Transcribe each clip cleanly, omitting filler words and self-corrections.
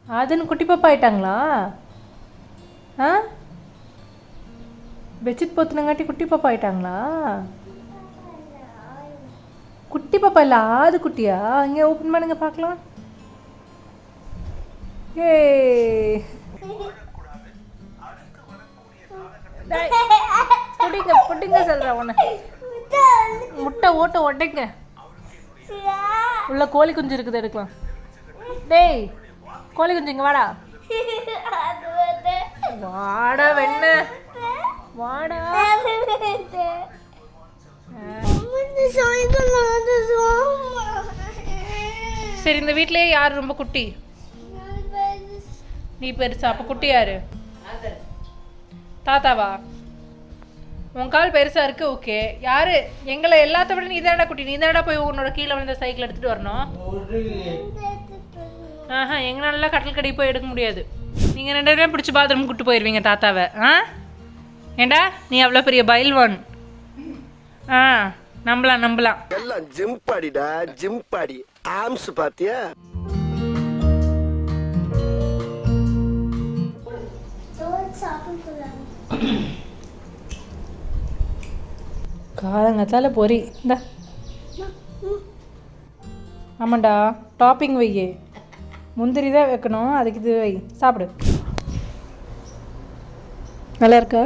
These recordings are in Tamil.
அதுன்னு குட்டி பாப்பா ஆயிட்டாங்களா? ஆ, பெட்ஷீட் போத்துனங்காட்டி குட்டி பாப்பா ஆயிட்டாங்களா? குட்டி பாப்பா இல்லை, ஆது குட்டியா? இங்கே ஓப்பன் பண்ணுங்க பார்க்கலாம். ஏ புடிங்க புடிங்க சொல்கிறேன் உன்னை. முட்டை ஓட்ட உடைங்க. உள்ள கோழி குஞ்சு இருக்குது, எடுக்கலாம். டேய் கோழி குஞ்சு இங்கே வாடா. வாடா வெண்ண வாடா. சரி, இந்த வீட்லயே யார் ரொம்ப குட்டி? நீ பெருசா? அப்ப குட்டி யாரு? தாத்தாவா? உன் கால் பெருசா இருக்கு. ஓகே, யாரு? எங்களை எல்லாத்த விட நீ தானடா குட்டி. நீ தானடா போய் உன்னோட கீழே விழுந்த சைக்கிள் எடுத்துட்டு வரணும். ஆஹா, எங்களால கட்டில் கடி போய் எடுக்க முடியாது. நீங்க 2 பேரும் பிடிச்சி பாத்ரூம் கூட்டு போயிருவீங்க தாத்தாவை. ஆ ஏண்டா நீ அவ்வளோ பெரிய பைல்வான். ஆ நம்பலாம் நம்பலாம். எல்லாம் ஜிம் பாடிடா, ஜிம் பாடி. ஆம்ஸ் பாத்தியா? காலங்கத்தால பொறி இந்த. ஆமாண்டா, டாப்பிங் வையே. முந்திரி தான் வைக்கணும், அதுக்கு இது வை. சாப்பிடு. நல்லா இருக்கா?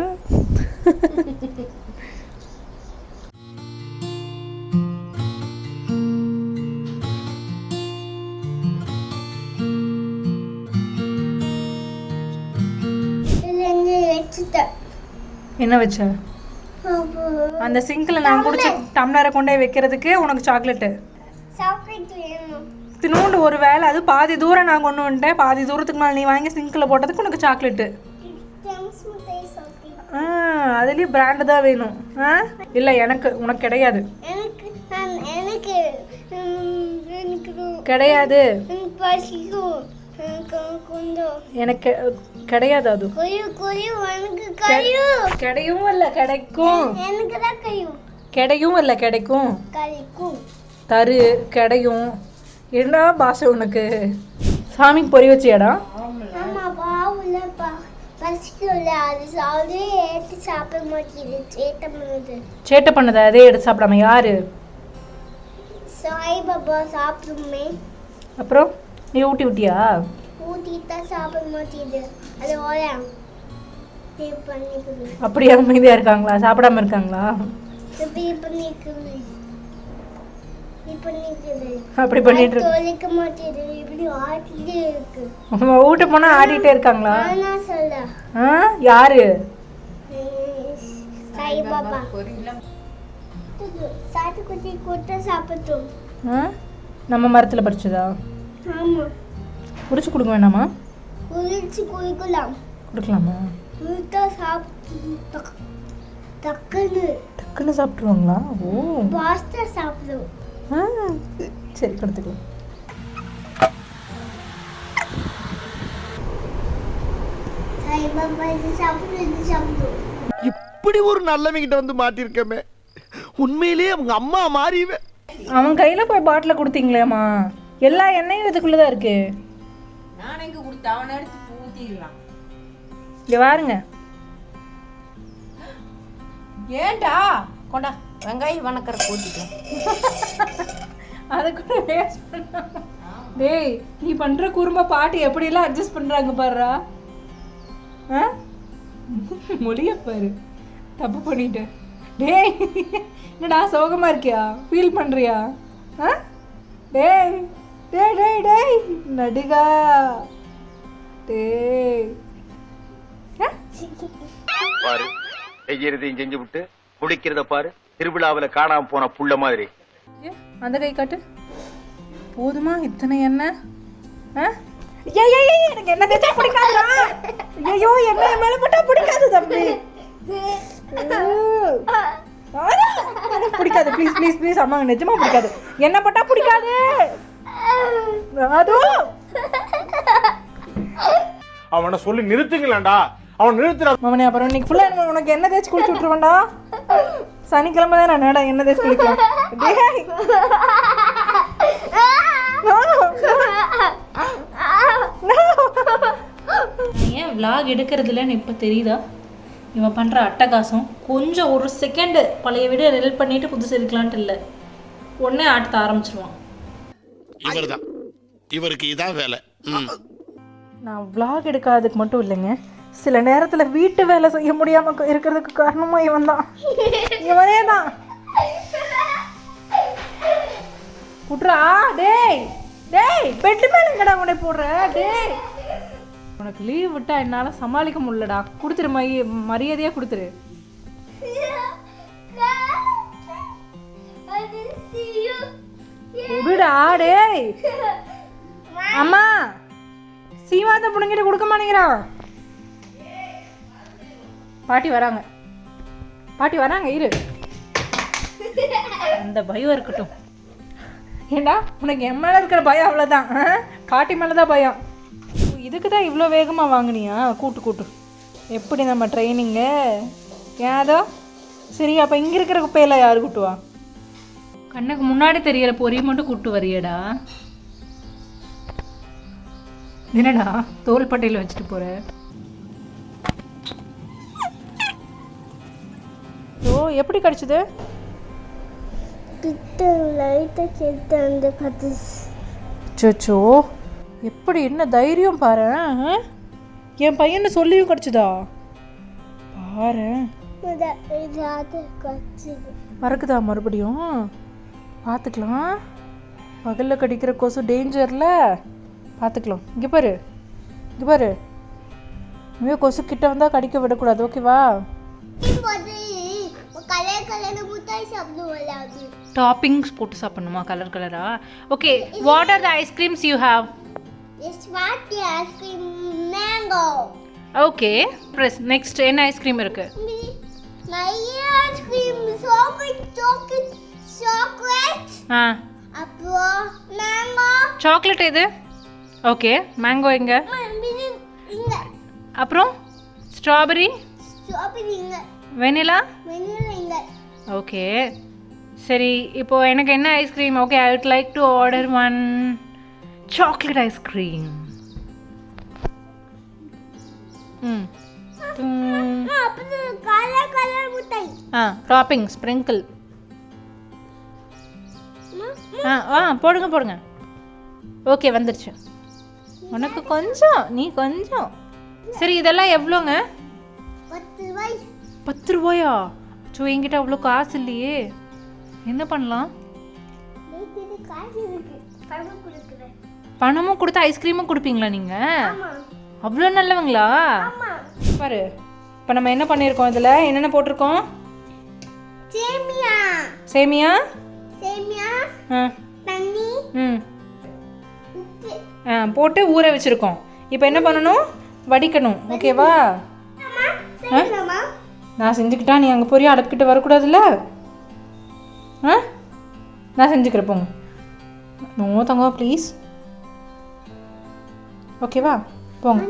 என்ன வச்ச? அந்த சிங்கில் நான் குடிச்ச டம்ளரை கொண்டே வைக்கிறதுக்கு உனக்கு சாக்லேட்டு தினோண்டு ஒரு வேலை. அது பாதி தூரம் நான் கொண்டு வந்துட்டேன். பாதி தூரத்துக்கு மேலே நீ வாங்கி சிங்கில் போட்டதுக்கு உனக்கு சாக்லேட்டு. அதுலேயும் பிராண்டு தான் வேணும். இல்லை எனக்கு, உனக்கு கிடையாது. கிடையாது எனக்கு கிடையாது. அது கிடையும் இல்லை, கிடைக்கும். கிடையும் இல்லை, கிடைக்கும். தரு கிடையும். என்ன பாஷை உனக்கு? சாமிக்கு பொறி வச்சியாடா? சேட்டை பண்ணதா? அதே எடுத்து சாப்பிடாம யாரு? அப்புறம் நீ ஊட்டி விட்டியா? அப்படியே அமைதியா இருக்காங்களா? சாப்பிடாம இருக்காங்களா? அப்படி பண்ணிட்டு ஊட்ட போனா ஆடிட்டே இருக்காங்களா? யாரு? நம்ம மரத்துல பறிச்சதா? குடிச்சு கொடுக்க வேணாமா? கொடுக்கலாமா? டக்குன்னு சாப்பிட்டுருவாங்களா? ஓ, சரி கொடுத்துக்கலாம். இப்படி ஒரு நல்லவங்கிட்ட வந்து மாட்டிருக்கமே. உண்மையிலேயே அவங்க அம்மா மாறிவே. அவன் கையில போய் பாட்டில கொடுத்தீங்களேம்மா. எல்லா எண்ணெயும் இதுக்குள்ளதான் இருக்கு. நான் எங்க கொடுத்தேன்? அவனை எடுத்து ஊத்திடலாம். இங்க பாருங்க. ஏண்டா கொண்டா வெங்காயம் வணக்கற போட்டுட்டேன். அதை கூட வேஸ்ட் பண்ண. டேய், நீ பண்ற குறும்ப பாட்டு எப்படியெல்லாம் அட்ஜஸ்ட் பண்றாங்க பாருடா. மொழிய பாரு, தப்பு பண்ணிட்டு. டேய் என்னடா சோகமா இருக்கியா? ஃபீல் பண்றியா? டேய் டேய் டேய் டேய் நடிகா. டேய் பாரு, செய்யறதையும் செஞ்சு விட்டு குடிக்கிறத பாரு. திருவிழாவில காணாம போன புள்ள மாதிரி. அந்த கை காட்டு. போதுமா இத்தனை எண்ணெய்? எனக்கு என்ன தேய்ச்சா பிடிக்காதுடா. ஐயோ, எண்ணெய் மேல போட்டா பிடிக்காது தம்பி. பிடிக்காது. ப்ளீஸ் ப்ளீஸ் ப்ளீஸ் அம்மா, நிஜமா பிடிக்காது. என்ன போட்டா பிடிக்காது. அவனை சொல்லி நிறுத்துங்களேன்டா. அவன் நிறுத்துறா மவனே. அப்புறம் இன்னைக்கு ஃபுல்லா உனக்கு என்ன தேய்ச்சி குளிச்சு விட்டுருவேன்டா. சனிக்கிழமை தான் நான் நேடா என்ன தேய்ச்சி குளிக்கலாம். டேய் vlog எடுக்கிறதுலன்னு இப்போ தெரியுதா இவன் பண்ணுற அட்டகாசம். கொஞ்சம் ஒரு செகண்டு பழைய வீடியோ ரெல் பண்ணிவிட்டு புதுசு இருக்கலான்ட்டு இல்லை, உடனே ஆட்டத்தை ஆரம்பிச்சிருவான். இவர்தான், இவருக்கு இதான் வேலை. நான் vlog எடுக்காததுக்கு மட்டும் இல்லைங்க, சில நேரத்தில் வீட்டு வேலை செய்ய முடியாமல் இருக்கிறதுக்கு காரணமாக இவன் தான், இவனே தான். குட்ரா டேய் டேய், பெட்டு மேலே எங்கடா உடனே போடுற டேய். உனக்கு லீவ் விட்டா என்னால் சமாளிக்க முடியலடா. கொடுத்துரு மரியாதையாக கொடுத்துரு. விடுடா டேய். அம்மா சீமாத்த பிள்ளைங்கிட்ட கொடுக்க மாட்டேங்கிறா. பாட்டி வராங்க, பாட்டி வராங்க, இரு. அந்த பயம் இருக்கட்டும். ஏண்டா உனக்கு என் மேலே இருக்கிற பயம் அவ்வளோதான், பாட்டி மேலே தான் பயம். இதுக்கு தான் இவ்வளோ வேகமாக வாங்கினியா? கூட்டு கூட்டு எப்படி நம்ம ட்ரைனிங்கு ஏதோ சரி. அப்போ இங்கே இருக்கிற குப்பையெல்லாம் யார் கூட்டுவா? கண்ணுக்கு முன்னாடி தெரியற பொரிய மட்டும் கூட்டு வரியடா. என்னடா தோள்பட்டையில் வச்சுட்டு போற? ஓ எப்படி கிடைச்சது? சோச்சோ எப்படி, என்ன தைரியம் பாரு. என் பையனை சொல்லியும் கிடச்சிதா பாரு. மறக்குதா மறுபடியும்? பார்த்துக்கலாம். பகலில் கடிக்கிற கொசு டேஞ்சரில், பார்த்துக்கலாம். இங்கே பாரு, இங்கே பாரு. இனிமேல் கொசு கிட்ட வந்தால் கடிக்க விடக்கூடாது, ஓகேவா? டாப்பிங்ஸ் போட்டு சாப்பிடணுமா கலர் கலரா? Okay, what are the ice creams you have? ice cream mango. Okay, press next. என்ன ஐஸ்கிரீம் இருக்கு? ice cream chocolate. அப்புறம் mango. சாக்லேட் எது? ஓகே, மேங்கோ எங்க? இங்க. அப்புறம் ஸ்ட்ராபெரி, இங்க. வெனிலா இங்க. ஓகே சரி. இப்போ எனக்கு என்ன ice cream? Okay, I would like to order one chocolate ice cream. அப்புறம் கலர் முட்டை. Topping sprinkle. போடுங்க போடுங்க. ஓகே வந்துருச்சு. உனக்கு கொஞ்சம், நீ கொஞ்சம். சரி இதெல்லாம் எவ்வளோங்க? 10 ரூபாய். 10 ரூபாயா? ஸோ என்கிட்ட அவ்வளோ காசு இல்லையே, என்ன பண்ணலாம்? பணமும் கொடுத்து ஐஸ்கிரீமும் கொடுப்பீங்களா நீங்கள்? அவ்வளோ நல்லவங்களா? பாரு, இப்போ நம்ம என்ன பண்ணியிருக்கோம், இதில் என்னென்ன போட்டிருக்கோம்? சேமியா. சேமியா, சேமியா, தண்ணி, உப்பு போட்டு ஊற வச்சுருக்கோம். இப்போ என்ன பண்ணணும்? வடிக்கணும், ஓகேவா? நான் செஞ்சுக்கிட்டா நீ அங்கே போறியா? அடுப்புக்கிட்ட வரக்கூடாதுல்ல? நான் செஞ்சுக்கிறேன், போங்க. நோ தங்க ப்ளீஸ், ஓகேவா? போங்க.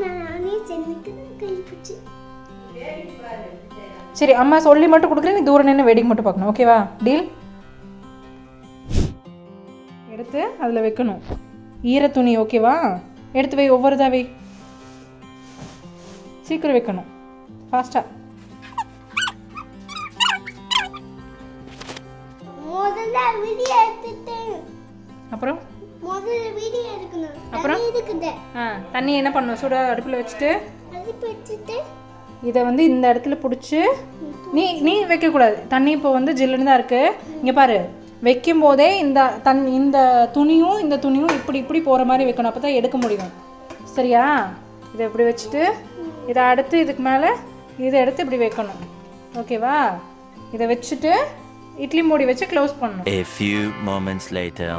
சரி, அம்மா சொல்லி மட்டும் கொடுக்குறேன், நீ தூரம் நின்று வேடிக்கை மட்டும் பார்க்கணும், ஓகேவா? டீல். எடுத்து அதில் வைக்கணும் ஈர துணி, ஓகேவா? எடுத்து வை, ஒவ்வொருதா வை, சீக்கிரம் வைக்கணும், ஃபாஸ்ட்டாக. அப்புறம் அப்புறம் தண்ணி என்ன பண்ணணும்? சுட அடுப்பில் வச்சுட்டு இதை வந்து இந்த இடத்துல பிடிச்சி, நீ வைக்கக்கூடாது தண்ணி. இப்போ வந்து ஜில்லுன்னு தான் இருக்குது. இங்கே பாரு, வைக்கும் போதே இந்த துணியும் இந்த துணியும் இப்படி போகிற மாதிரி வைக்கணும், அப்போ தான் எடுக்க முடியும், சரியா? இதை இப்படி வச்சுட்டு இதை அடுத்து இதுக்கு மேலே இதை எடுத்து இப்படி வைக்கணும், ஓகேவா? இதை வச்சுட்டு இட்லி மூடி வச்சு க்ளோஸ் பண்ணணும். A few moments later.